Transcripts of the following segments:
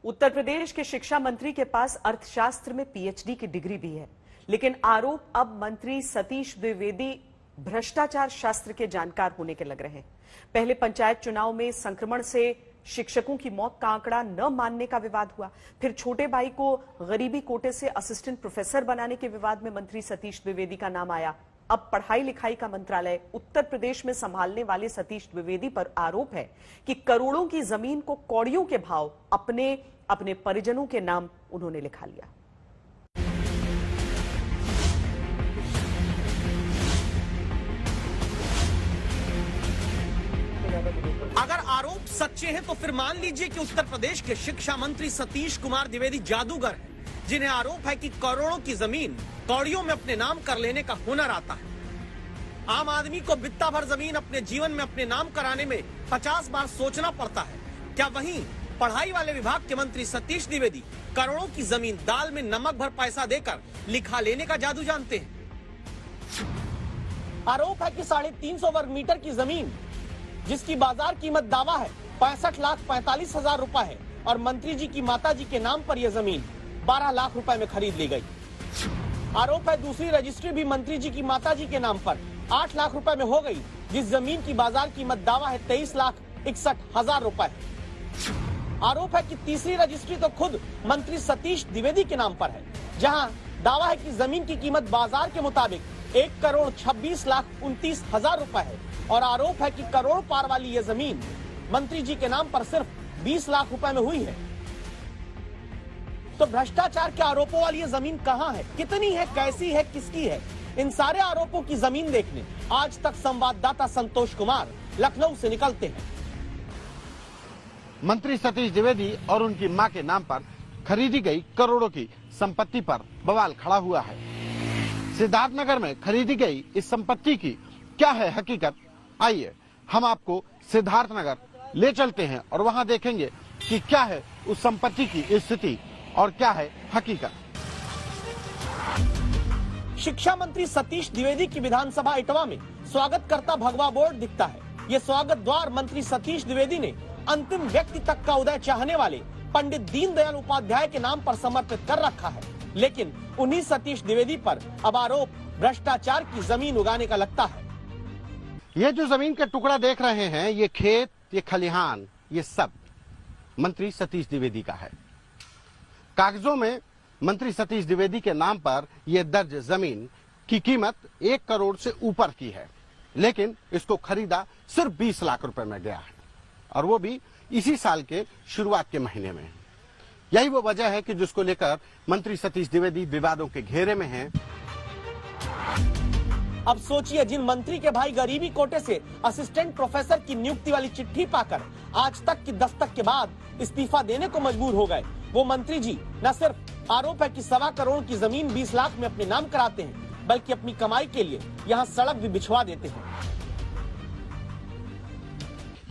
उत्तर प्रदेश के शिक्षा मंत्री के पास अर्थशास्त्र में पीएचडी की डिग्री भी है, लेकिन आरोप अब मंत्री सतीश द्विवेदी भ्रष्टाचार शास्त्र के जानकार होने के लग रहे हैं। पहले पंचायत चुनाव में संक्रमण से शिक्षकों की मौत का आंकड़ा न मानने का विवाद हुआ, फिर छोटे भाई को गरीबी कोटे से असिस्टेंट प्रोफेसर बनाने के विवाद में मंत्री सतीश द्विवेदी का नाम आया। अब पढ़ाई लिखाई का मंत्रालय उत्तर प्रदेश में संभालने वाले सतीश द्विवेदी पर आरोप है कि करोड़ों की जमीन को कौड़ियों के भाव अपने परिजनों के नाम उन्होंने लिखा लिया। अगर आरोप सच्चे हैं तो फिर मान लीजिए कि उत्तर प्रदेश के शिक्षा मंत्री सतीश कुमार द्विवेदी जादूगर हैं, जिन्हें आरोप है कि करोड़ों की जमीन कौड़ियों में अपने नाम कर लेने का हुनर आता है। आम आदमी को बित्ता भर जमीन अपने जीवन में अपने नाम कराने में 50 बार सोचना पड़ता है। क्या वहीं पढ़ाई वाले विभाग के मंत्री सतीश द्विवेदी करोड़ों की जमीन दाल में नमक भर पैसा देकर लिखा लेने का जादू जानते हैं? आरोप है कि 350 वर्ग मीटर की जमीन जिसकी बाजार कीमत दावा है 65,45,000 रुपए है और मंत्री जी की माताजी के नाम पर यह जमीन 12 लाख रुपए में खरीद ली गई। आरोप है दूसरी रजिस्ट्री भी मंत्री जी की माताजी के नाम पर 8 लाख रुपए में हो गई, जिस जमीन की बाजार कीमत दावा है 23,61,000 रुपए। आरोप है कि तीसरी रजिस्ट्री तो खुद मंत्री सतीश द्विवेदी के नाम पर है, जहां दावा है कि जमीन की कीमत बाजार के मुताबिक 1,26,29,000 रुपए है और आरोप है कि करोड़ पार वाली यह जमीन मंत्री जी के नाम पर सिर्फ 20 लाख रुपए में हुई है। तो भ्रष्टाचार के आरोपों वाली ये जमीन कहां है, कितनी है, कैसी है, किसकी है? इन सारे आरोपों की जमीन देखने आज तक संवाददाता संतोष कुमार लखनऊ से निकलते हैं। मंत्री सतीश द्विवेदी और उनकी मां के नाम पर खरीदी गई करोड़ों की संपत्ति पर बवाल खड़ा हुआ है। सिद्धार्थनगर में खरीदी गई इस संपत्ति की क्या है हकीकत? आइए हम आपको सिद्धार्थनगर ले चलते हैं और वहां देखेंगे कि क्या है उस संपत्ति की स्थिति और क्या है हकीकत। शिक्षा मंत्री सतीश द्विवेदी की विधानसभा इटवा में स्वागतकर्ता भगवा बोर्ड दिखता है। ये स्वागत द्वार मंत्री सतीश द्विवेदी ने अंतिम व्यक्ति तक का उदय चाहने वाले पंडित दीनदयाल उपाध्याय के नाम पर समर्पित कर रखा है, लेकिन उन्हीं सतीश द्विवेदी पर अब आरोप भ्रष्टाचार की जमीन उगाने का लगता है। ये जो जमीन का टुकड़ा देख रहे हैं, ये खेत, ये खलिहान, ये सब मंत्री सतीश द्विवेदी का है। कागजों में मंत्री सतीश द्विवेदी के नाम पर यह दर्ज जमीन की कीमत 1 करोड़ से ऊपर की है, लेकिन इसको खरीदा सिर्फ 20 लाख रुपए में गया है और वो भी इसी साल के शुरुआत के महीने में। यही वो वजह है कि जिसको लेकर मंत्री सतीश द्विवेदी विवादों के घेरे में हैं। अब सोचिए, जिन मंत्री के भाई गरीबी कोटे से असिस्टेंट प्रोफेसर की नियुक्ति वाली चिट्ठी पाकर आज तक की दस्तक के बाद इस्तीफा देने को मजबूर हो गए, वो मंत्री जी न सिर्फ आरोप है कि 1.25 करोड़ की जमीन 20 लाख में अपने नाम कराते हैं, बल्कि अपनी कमाई के लिए यहाँ सड़क भी बिछवा देते हैं।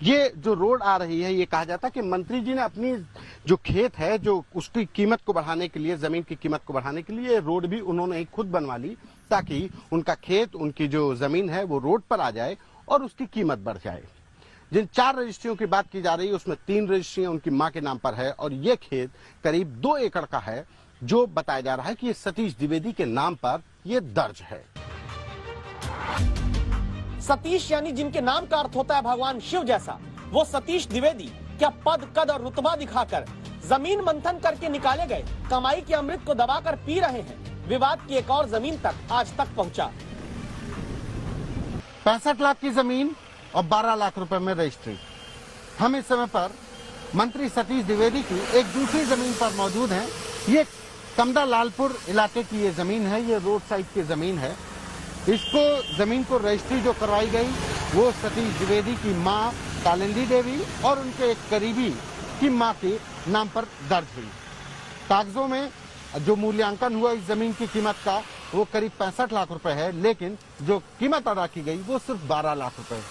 ये जो रोड आ रही है, ये कहा जाता है कि मंत्री जी ने अपनी जो खेत है, जो उसकी कीमत को बढ़ाने के लिए, जमीन की कीमत को बढ़ाने के लिए रोड भी उन्होंने ही खुद बनवा ली, ताकि उनका खेत, उनकी जो जमीन है वो रोड पर आ जाए और उसकी कीमत बढ़ जाए। जिन 4 रजिस्ट्रियों की बात की जा रही है, उसमें 3 रजिस्ट्रियां उनकी मां के नाम पर है और ये खेत करीब 2 एकड़ का है, जो बताया जा रहा है कि ये सतीश द्विवेदी के नाम पर ये दर्ज है। सतीश यानी जिनके नाम का अर्थ होता है भगवान शिव जैसा, वो सतीश द्विवेदी क्या पद, कद और रुतबा दिखाकर जमीन मंथन करके निकाले गए कमाई के अमृत को दबाकर पी रहे हैं? विवाद की एक और जमीन तक आज तक पहुंचा। 65 लाख की जमीन और 12 लाख रुपए में रजिस्ट्री। हम इस समय पर मंत्री सतीश द्विवेदी की एक दूसरी जमीन पर मौजूद हैं। ये कमदा लालपुर इलाके की ये जमीन है, ये रोड साइड की जमीन है। इसको जमीन को रजिस्ट्री जो करवाई गई वो सतीश द्विवेदी की मां कालिंदी देवी और उनके एक करीबी की मां के नाम पर दर्ज हुई। कागजों में जो मूल्यांकन हुआ इस जमीन की कीमत का वो करीब 65 लाख रुपए है, लेकिन जो कीमत अदा की गई वो सिर्फ 12 लाख रुपए।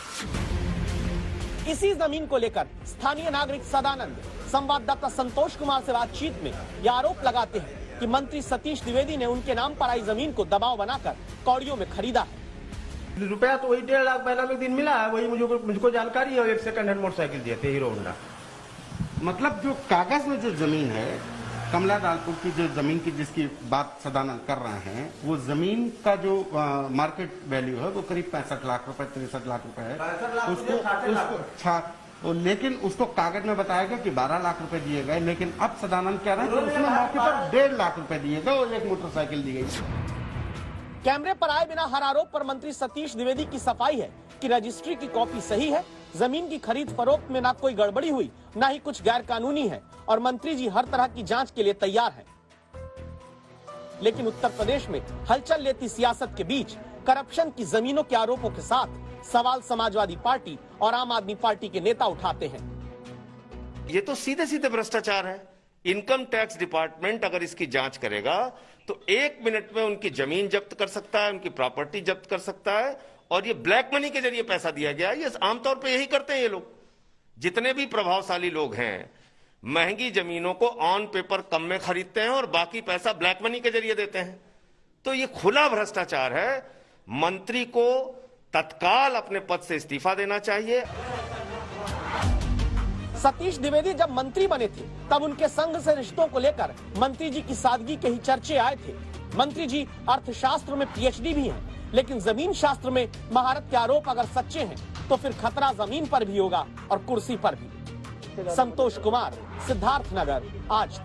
इसी जमीन को लेकर स्थानीय नागरिक सदानंद संवाददाता संतोष कुमार से बातचीत में यह आरोप लगाते हैं कि मंत्री सतीश द्विवेदी ने उनके नाम पर आई जमीन को दबाव बनाकर कौड़ियों में खरीदा है। रुपया तो वही 1.5 लाख पहला में दिन मिला है, वही मुझको जानकारी है। एक सेकंड हैंड मोटरसाइकिल दिए थे, हीरो होंडा। मतलब जो कागज में जो जमीन है, कमला लालपुर की जो जमीन की जिसकी बात सदानंद कर रहे हैं, वो जमीन का जो मार्केट वैल्यू है वो करीब 65 लाख रुपए 63 लाख रुपए है। 65 लाख उसको लेकिन उसको कागज में बताया गया कि 12 लाख रुपए दिए गए, लेकिन अब सदानंद कह रहे हैं कि उसमें मौके पर 1.5 लाख रुपए दिए गए और एक मोटरसाइकिल दी गई। कैमरे पर आए बिना हर आरोप पर मंत्री सतीश द्विवेदी की सफाई है कि रजिस्ट्री की कॉपी सही है, जमीन की खरीद फरोख्त में ना कोई गड़बड़ी हुई, ना ही कुछ गैर कानूनी है और मंत्री जी हर तरह की जांच के लिए तैयार हैं। लेकिन उत्तर प्रदेश में हलचल लेती सियासत के बीच करप्शन की जमीनों के आरोपों के साथ सवाल समाजवादी पार्टी और आम आदमी पार्टी के नेता उठाते हैं। ये तो सीधे सीधे भ्रष्टाचार है। इनकम टैक्स डिपार्टमेंट अगर इसकी जांच करेगा तो 1 मिनट में उनकी जमीन जब्त कर सकता है, उनकी प्रॉपर्टी जब्त कर सकता है, और ये ब्लैक मनी के जरिए पैसा दिया गया है। ये आमतौर पे यही करते हैं ये लोग। जितने भी प्रभावशाली लोग हैं महंगी जमीनों को ऑन पेपर कम में खरीदते हैं और बाकी पैसा ब्लैक मनी के जरिए देते हैं। तो ये खुला भ्रष्टाचार है। मंत्री को तत्काल अपने पद से इस्तीफा देना चाहिए। सतीश द्विवेदी जब मंत्री बने थे तब उनके संघ से रिश्तों को लेकर मंत्री जी की सादगी के ही चर्चे आए थे। मंत्री जी अर्थशास्त्र में पीएचडी भी हैं, लेकिन जमीन शास्त्र में महारत के आरोप अगर सच्चे हैं तो फिर खतरा जमीन पर भी होगा और कुर्सी पर भी। संतोष कुमार, सिद्धार्थनगर, आज तक।